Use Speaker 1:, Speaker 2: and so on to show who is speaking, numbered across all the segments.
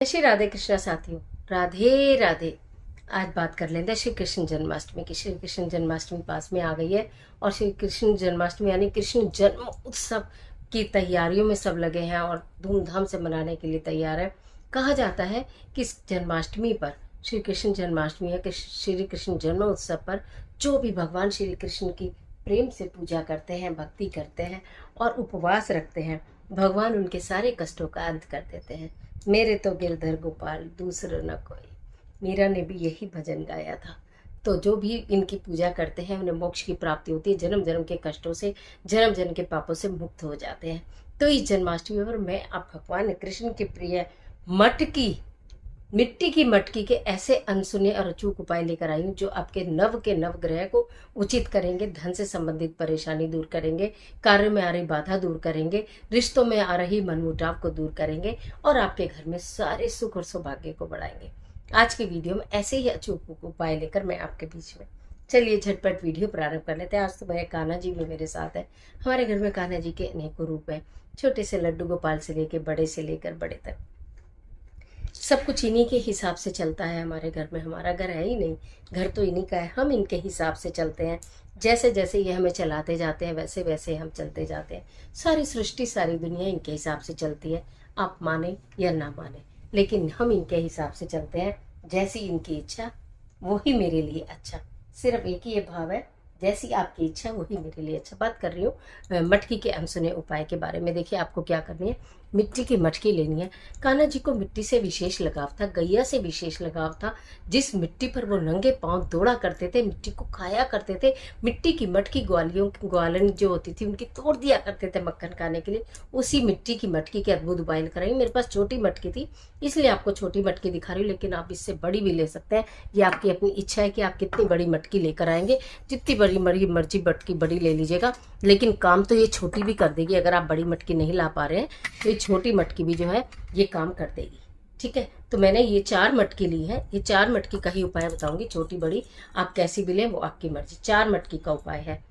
Speaker 1: श्री राधे कृष्णा साथियों, राधे राधे। आज बात कर लेते हैं श्री कृष्ण जन्माष्टमी की। श्री कृष्ण जन्माष्टमी पास में आ गई है और श्री कृष्ण जन्माष्टमी यानी कृष्ण जन्म उत्सव की तैयारियों में सब लगे हैं और धूमधाम से मनाने के लिए तैयार है। कहा जाता है कि इस जन्माष्टमी पर, श्री कृष्ण जन्माष्टमी है कि श्री कृष्ण जन्म उत्सव पर जो भी भगवान श्री कृष्ण की प्रेम से पूजा करते हैं, भक्ति करते हैं और उपवास रखते हैं, भगवान उनके सारे कष्टों का अंत कर देते हैं। मेरे तो गिरधर गोपाल दूसरा न कोई, मीरा ने भी यही भजन गाया था। तो जो भी इनकी पूजा करते हैं उन्हें मोक्ष की प्राप्ति होती है, जन्म जन्म के कष्टों से, जन्म जन्म के पापों से मुक्त हो जाते हैं। तो इस जन्माष्टमी पर मैं आप भगवान कृष्ण के प्रिय मटकी, मिट्टी की मटकी के ऐसे अनसुने और अचूक उपाय लेकर आई हूँ जो आपके नव ग्रह को उचित करेंगे, धन से संबंधित परेशानी दूर करेंगे, कार्य में आ रही बाधा दूर करेंगे, रिश्तों में आ रही मनमुटाव को दूर करेंगे और आपके घर में सारे सुख और सौभाग्य को बढ़ाएंगे। आज की वीडियो में ऐसे ही अचूक उपाय लेकर मैं आपके बीच में, चलिए झटपट वीडियो प्रारंभ कर लेते हैं। आज तो मेरे कान्हा जी भी मेरे साथ है। हमारे घर में कान्हा जी के अनेकों रूप हैं, छोटे से लड्डू गोपाल से लेकर बड़े से लेकर बड़े तक सब कुछ इन्हीं के हिसाब से चलता है हमारे घर में। हमारा घर है ही नहीं, घर तो इन्हीं का है, हम इनके हिसाब से चलते हैं। जैसे जैसे ये हमें चलाते जाते हैं वैसे वैसे हम चलते जाते हैं। सारी सृष्टि, सारी दुनिया इनके हिसाब से चलती है, आप माने या ना माने, लेकिन हम इनके हिसाब से चलते हैं। जैसी इनकी इच्छा वही मेरे लिए अच्छा। सिर्फ एक ही ये भाव है, जैसी आपकी इच्छा वही मेरे लिए अच्छा। बात कर रही हूँ मटकी के अनसुने उपाय के बारे में। देखिए आपको क्या करनी है, मिट्टी की मटकी लेनी है। कान्हा जी को मिट्टी से विशेष लगाव था, गैया से विशेष लगाव था। जिस मिट्टी पर वो नंगे पांव दौड़ा करते थे, मिट्टी को खाया करते थे, मिट्टी की मटकी ग्वालन जो होती थी उनकी तोड़ दिया करते थे मक्खन खाने के लिए, उसी मिट्टी की मटकी के अद्भुत उपाय कराई। मेरे पास छोटी मटकी थी इसलिए आपको छोटी मटकी दिखा रही हूँ, लेकिन आप इससे बड़ी भी ले सकते हैं। ये आपकी अपनी इच्छा है कि आप कितनी बड़ी मटकी लेकर आएंगे। जितनी बड़ी मर्जी मटकी बड़ी ले लीजिएगा, लेकिन काम तो ये छोटी भी कर देगी। अगर आप बड़ी मटकी नहीं ला पा रहे हैं तो ये छोटी मटकी भी जो है ये काम कर देगी। ठीक है, तो मैंने ये 4 मटकी ली है। ये 4 मटकी का ही उपाय बताऊंगी, छोटी बड़ी आप कैसी भी लें वो आपकी मर्जी। 4 मटकी का उपाय है।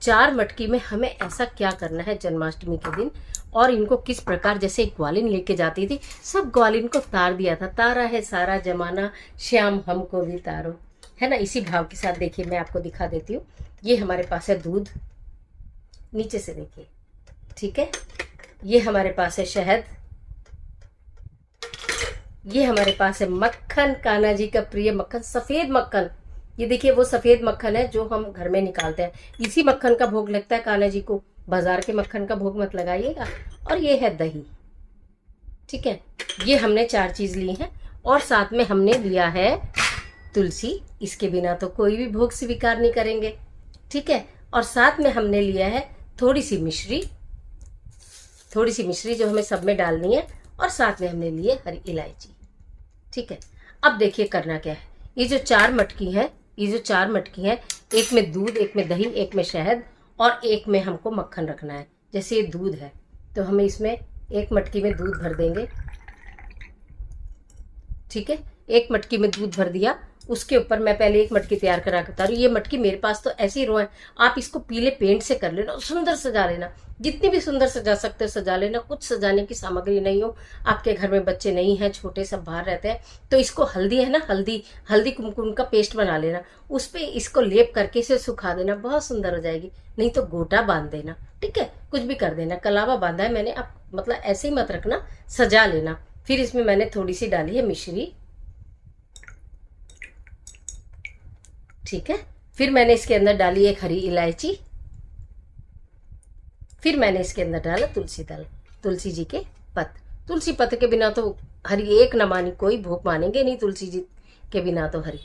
Speaker 1: 4 मटकी में हमें ऐसा क्या करना है जन्माष्टमी के दिन, और इनको किस प्रकार, जैसे एक ग्वालिन लेके जाती थी, सब ग्वालिन को तार दिया था। तारा है सारा जमाना, श्याम हमको भी तारो, है ना। इसी भाव के साथ देखिए मैं आपको दिखा देती हूँ। ये हमारे पास है दूध, नीचे से देखिए, ठीक है। ये हमारे पास है शहद, ये हमारे पास है मक्खन, कान्हा जी का प्रिय मक्खन, सफेद मक्खन। ये देखिए वो सफेद मक्खन है जो हम घर में निकालते हैं। इसी मक्खन का भोग लगता है कान्हा जी को, बाजार के मक्खन का भोग मत लगाइएगा। और ये है दही, ठीक है। ये हमने 4 चीज ली हैं और साथ में हमने लिया है तुलसी, इसके बिना तो कोई भी भोग स्वीकार नहीं करेंगे, ठीक है। और साथ में हमने लिया है थोड़ी सी मिश्री जो हमें सब में डालनी है, और साथ में हमने लिए हरी इलायची, ठीक है। अब देखिए करना क्या है। ये जो 4 मटकी है, एक में दूध, एक में दही, एक में शहद और एक में हमको मक्खन रखना है। जैसे ये दूध है तो हमें इसमें एक मटकी में दूध भर देंगे, ठीक है। एक मटकी में दूध भर दिया, उसके ऊपर मैं पहले एक मटकी तैयार करा के बता रही हूँ। ये मटकी मेरे पास तो ऐसी ही रो है, आप इसको पीले पेंट से कर लेना, सुंदर सजा लेना, जितनी भी सुंदर सजा सकते हो सजा लेना। कुछ सजाने की सामग्री नहीं हो, आपके घर में बच्चे नहीं हैं, छोटे सब बाहर रहते हैं, तो इसको हल्दी है ना, हल्दी कुमकुम का पेस्ट बना लेना, उस पर इसको लेप करके इसे सुखा देना, बहुत सुंदर हो जाएगी। नहीं तो गोटा बांध देना, ठीक है, कुछ भी कर देना। कलावा बांधा है मैंने, आप मतलब ऐसे ही मत रखना, सजा लेना। फिर इसमें मैंने थोड़ी सी डाली है मिश्री, ठीक है। फिर मैंने इसके अंदर डाली एक हरी इलायची, फिर मैंने इसके अंदर डाला तुलसी जी के पत्ते। तुलसी पत्ते के बिना तो हरी एक न मानी, कोई भोग मानेंगे नहीं तुलसी जी के बिना तो हरी।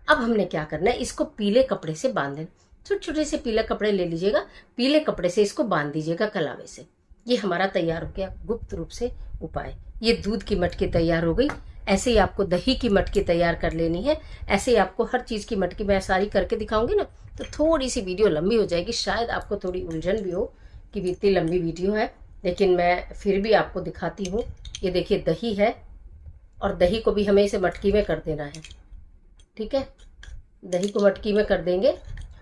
Speaker 1: अब हमने क्या करना है, इसको पीले कपड़े से बांध देना। छोटे छोटे से पीले कपड़े ले लीजिएगा, पीले कपड़े से इसको बांध दीजिएगा कलावे से। ये हमारा तैयार हो गया गुप्त रूप से उपाय। ये दूध की मटकी तैयार हो गई। ऐसे ही आपको दही की मटकी तैयार कर लेनी है। ऐसे ही आपको हर चीज की मटकी मैं सारी करके दिखाऊंगी ना, तो थोड़ी सी वीडियो लंबी हो जाएगी, शायद आपको थोड़ी उलझन भी हो कि इतनी लंबी वीडियो है, लेकिन मैं फिर भी आपको दिखाती हूँ। ये देखिए दही है, और दही को भी हमें इसे मटकी में कर देना है, ठीक है। दही को मटकी में कर देंगे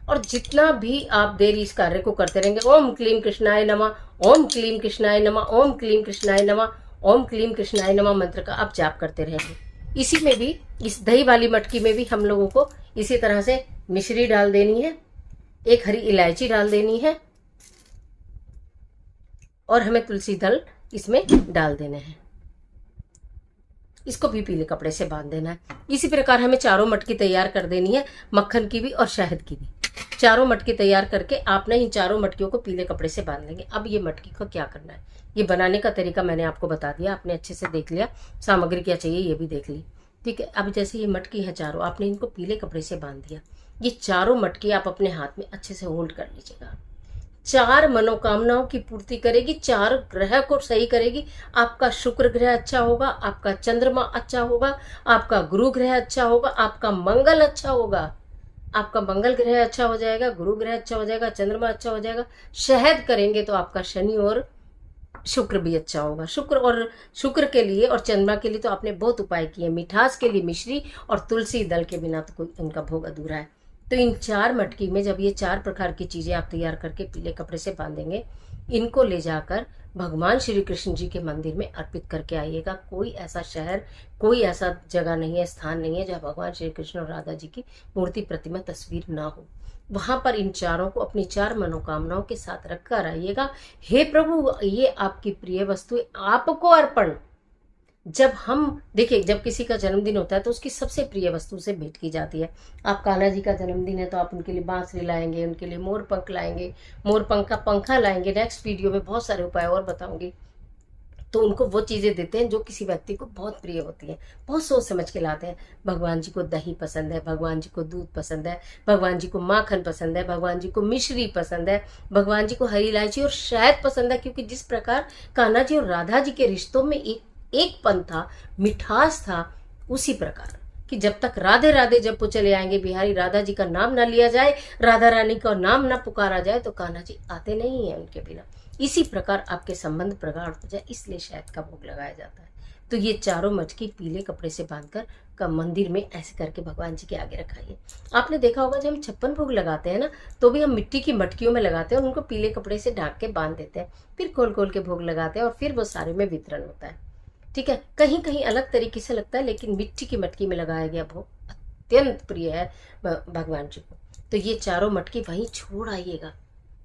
Speaker 1: और जितना भी आप देर इस कार्य को करते रहेंगे, ओम क्लीम कृष्णाय नमः, ओम क्लीम कृष्णाय नमः, ओम क्लीम कृष्णाय नमः, ओम क्लीम कृष्णाय नमः मंत्र का आप जाप करते रहेंगे। इसी में भी, इस दही वाली मटकी में भी हम लोगों को इसी तरह से मिश्री डाल देनी है, एक हरी इलायची डाल देनी है, और हमें तुलसी दल इसमें डाल देने हैं। इसको भी पीले कपड़े से बांध देना है। इसी प्रकार हमें चारों मटकी तैयार कर देनी है, मक्खन की भी और शहद की भी। चारों मटकी तैयार करके आपने इन चारों मटकियों को पीले कपड़े से बांध लेंगे। अब ये मटकी को क्या करना है, ये बनाने का तरीका मैंने आपको बता दिया, आपने अच्छे से देख लिया, सामग्री क्या चाहिए ये भी देख ली, ठीक है। अब जैसे ये मटकी है चारों, आपने इनको पीले कपड़े से बांध दिया। ये चारों मटकी आप अपने हाथ में अच्छे से होल्ड कर लीजिएगा। 4 मनोकामनाओं की पूर्ति करेगी, 4 ग्रह को सही करेगी। आपका शुक्र ग्रह अच्छा होगा, आपका चंद्रमा अच्छा होगा, आपका गुरु ग्रह अच्छा होगा, आपका मंगल अच्छा होगा, आपका मंगल ग्रह अच्छा हो जाएगा, गुरु ग्रह अच्छा हो जाएगा, चंद्रमा अच्छा हो जाएगा। शहद करेंगे तो आपका शनि और शुक्र भी अच्छा होगा। शुक्र के लिए और चंद्रमा के लिए तो आपने बहुत उपाय किए। मिठास के लिए मिश्री और तुलसी दल के बिना तो कोई उनका भोग अधूरा है। तो इन 4 मटकी में जब ये 4 प्रकार की चीजें आप तैयार करके पीले कपड़े से बांधेंगे, इनको ले जाकर भगवान श्री कृष्ण जी के मंदिर में अर्पित करके आइएगा। कोई ऐसा शहर, कोई ऐसा जगह नहीं है, स्थान नहीं है जहाँ भगवान श्री कृष्ण और राधा जी की मूर्ति, प्रतिमा, तस्वीर ना हो। वहां पर इन चारों को अपनी 4 मनोकामनाओं के साथ रखकर आइएगा। हे प्रभु, ये आपकी प्रिय वस्तु आपको अर्पण। जब हम देखिए, जब किसी का जन्मदिन होता है तो उसकी सबसे प्रिय वस्तु से भेंट की जाती है। आप कान्हा जी का जन्मदिन है तो आप उनके लिए बांसुरी लाएंगे, उनके लिए मोर पंख लाएंगे, मोर पंख का पंखा लाएंगे। नेक्स्ट वीडियो में बहुत सारे उपाय और बताऊंगी। तो उनको वो चीजें देते हैं जो किसी व्यक्ति को बहुत प्रिय होती है, बहुत सोच समझ के लाते हैं। भगवान जी को दही पसंद है, भगवान जी को दूध पसंद है, भगवान जी को माखन पसंद है, भगवान जी को मिश्री पसंद है, भगवान जी को हरी इलायची और शहद पसंद है। क्योंकि जिस प्रकार कान्हा जी और राधा जी के रिश्तों में एक पन था, मिठास था, उसी प्रकार कि जब तक राधे राधे जब वो चले आएंगे, बिहारी राधा जी का नाम ना लिया जाए, राधा रानी का नाम ना पुकारा जाए, तो कान्हा जी आते नहीं है उनके बिना। इसी प्रकार आपके संबंध प्रगाढ़ हो जाए, इसलिए शहद का भोग लगाया जाता है। तो ये चारों मटकी पीले कपड़े से बांधकर का मंदिर में ऐसे करके भगवान जी के आगे रखाइए। आपने देखा होगा जब हम 56 भोग लगाते हैं ना, तो भी हम मिट्टी की मटकियों में लगाते हैं और उनको पीले कपड़े से ढाक के बांध देते हैं, फिर खोल खोल के भोग लगाते हैं और फिर वो सारे में वितरण होता है, ठीक है। कहीं कहीं अलग तरीके से लगता है, लेकिन मिट्टी की मटकी में लगाया गया भोग अत्यंत प्रिय है भगवान जी को। तो ये चारों मटकी वहीं छोड़ आइएगा।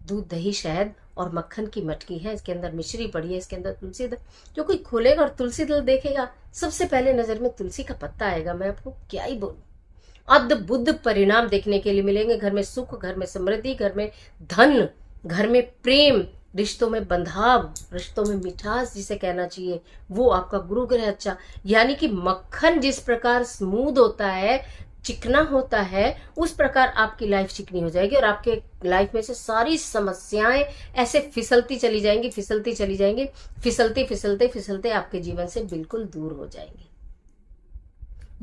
Speaker 1: दूध, दही, शहद और मक्खन की मटकी है, इसके अंदर मिश्री पड़ी है, इसके अंदर तुलसी दल। जो कोई खोलेगा और तुलसी दल देखेगा, सबसे पहले नजर में तुलसी का पत्ता आएगा। मैं आपको क्या ही बोलूं, अद्भुत परिणाम देखने के लिए मिलेंगे। घर में सुख, घर में समृद्धि, घर में धन, घर में प्रेम, रिश्तों में बंधाव, रिश्तों में मिठास जिसे कहना चाहिए, वो आपका गुरु ग्रह अच्छा। यानी कि मक्खन जिस प्रकार स्मूथ होता है, चिकना होता है, उस प्रकार आपकी लाइफ चिकनी हो जाएगी और आपके लाइफ में से सारी समस्याएं ऐसे फिसलती चली जाएंगी, फिसलती चली जाएंगी, फिसलते फिसलते फिसलते आपके जीवन से बिल्कुल दूर हो जाएंगी।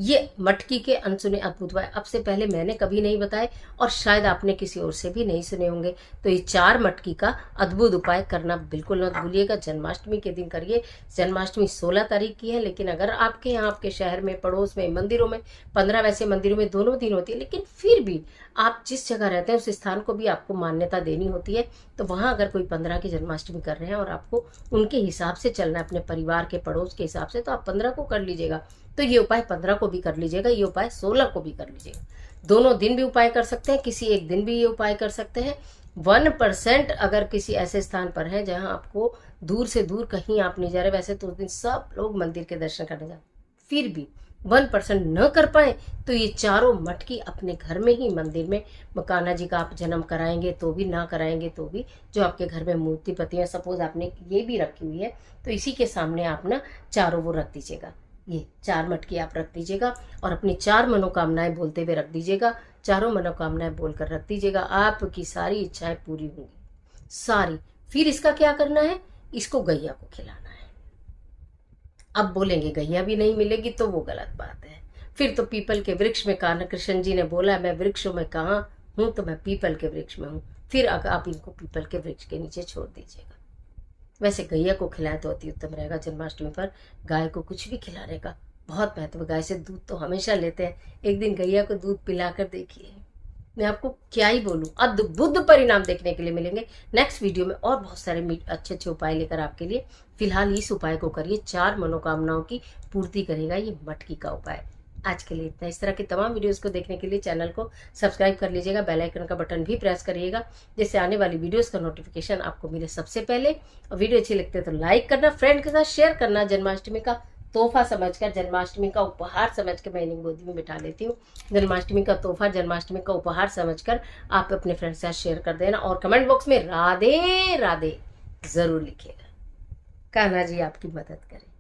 Speaker 1: ये मटकी के अनसुने अद्भुत उपाय अब से पहले मैंने कभी नहीं बताए और शायद आपने किसी और से भी नहीं सुने होंगे। तो ये 4 मटकी का अद्भुत उपाय करना बिल्कुल मत भूलिएगा। जन्माष्टमी के दिन करिए। जन्माष्टमी 16 तारीख की है, लेकिन अगर आपके यहाँ, आपके शहर में, पड़ोस में, मंदिरों में 15, वैसे मंदिरों में दोनों दिन होती है, लेकिन फिर भी आप जिस जगह रहते हैं उस स्थान को भी आपको मान्यता देनी होती है। तो वहाँ अगर कोई 15 की जन्माष्टमी कर रहे हैं और आपको उनके हिसाब से चलना है, अपने परिवार के, पड़ोस के हिसाब से, तो आप 15 को कर लीजिएगा। तो ये उपाय 15 को भी कर लीजिएगा, ये उपाय 16 को भी कर लीजिएगा। दोनों दिन भी उपाय कर सकते हैं, किसी एक दिन भी ये उपाय कर सकते हैं। 1% अगर किसी ऐसे स्थान पर है जहां आपको दूर से दूर कहीं आप नहीं जा रहे, वैसे तो उस दिन सब लोग मंदिर के दर्शन करने जाते, फिर भी 1% न कर पाए तो ये चारों मटकी अपने घर में ही मंदिर में, कान्हा जी का आप जन्म कराएंगे तो भी, ना कराएंगे तो भी, जो आपके घर में मूर्ति पति है, सपोज आपने ये भी रखी हुई है, तो इसी के सामने आप ना चारों वो रख दीजिएगा। ये 4 मटकी आप रख दीजिएगा और अपनी 4 मनोकामनाएं बोलते हुए रख दीजिएगा। चारों मनोकामनाएं बोलकर रख दीजिएगा, आपकी सारी इच्छाएं पूरी होंगी, सारी। फिर इसका क्या करना है, इसको गैया को खिलाना है। अब बोलेंगे गैया भी नहीं मिलेगी तो वो गलत बात है। फिर तो पीपल के वृक्ष में, कान्हा कृष्ण जी ने बोला मैं वृक्षों में कहाँ हूं, तो मैं पीपल के वृक्ष में हूं। फिर अगर आप इनको पीपल के वृक्ष के नीचे छोड़ दीजिएगा। वैसे गैया को खिलाए तो अति उत्तम रहेगा। जन्माष्टमी पर गाय को कुछ भी खिलाने का बहुत महत्व। गाय से दूध तो हमेशा लेते हैं, एक दिन गैया को दूध पिलाकर देखिए, मैं आपको क्या ही बोलूं, अद्भुत परिणाम देखने के लिए मिलेंगे। नेक्स्ट वीडियो में और बहुत सारे अच्छे अच्छे उपाय लेकर आपके लिए। फिलहाल इस उपाय को करिए, 4 मनोकामनाओं की पूर्ति करेगा ये मटकी का उपाय। आज के लिए इतना। इस तरह की तमाम वीडियोस को देखने के लिए चैनल को सब्सक्राइब कर लीजिएगा, बेल आइकन का बटन भी प्रेस करिएगा, जिससे आने वाली वीडियोस का नोटिफिकेशन आपको मिले सबसे पहले। और वीडियो अच्छी लगती है तो लाइक करना, फ्रेंड के साथ शेयर करना। जन्माष्टमी का तोहफा समझकर, जन्माष्टमी का उपहार समझकर, मैं इन्हीं गोदी में बिठा लेती हूँ। जन्माष्टमी का तोहफा, जन्माष्टमी का उपहार समझकर आप अपने फ्रेंड के साथ शेयर कर देना, और कमेंट बॉक्स में राधे राधे जरूर लिखिएगा। कान्हा जी आपकी मदद करें।